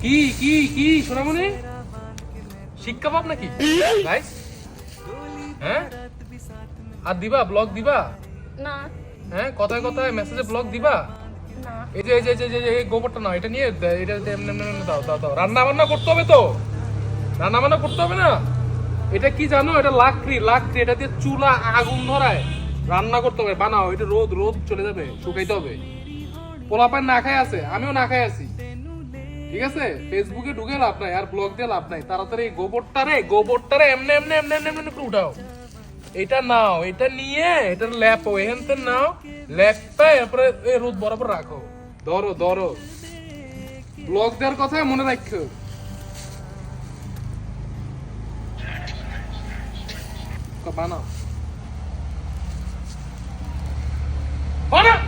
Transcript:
কি কি কি সোনামণি শিক্ষা পাব নাকি গাইস? হ্যাঁ আর দিবা ব্লগ দিবা না হ্যাঁ কথায় কথায় মেসেজে ব্লগ দিবা না এই যে এই যে এই যে এই গোবরটা না এটা নিয়ে এটা এমনি এমনি এমনি দাও দাও দাও রান্না বান্না করতে হবে তো রান্না বান্না করতে হবে না এটা কি জানো এটা লাকড়ি লাকড়ি এটা দিয়ে চুলা আগুন ধরায় রান্না করতে হবে বানাও এটা রোদ রোদ চলে যাবে শুকাইতে হবে পোলাপান না খায় আছে আমিও না খাই আছি ঠিক আছে ফেসবুকে ঢুকে লাভ নাই আর ব্লগ দিয়ে লাভ নাই তাড়াতাড়ি গোবরটারে এমনি এমনি এমনি এমনি এমনি করে উঠাও এটা নাও এটা নিয়ে এটা ল্যাপো এখানতে নাও ল্যাপটা এরপরে এই রোদ বরাবর রাখো ধরো ধরো ব্লগ দেওয়ার কথা মনে রাখো বানাও বানাও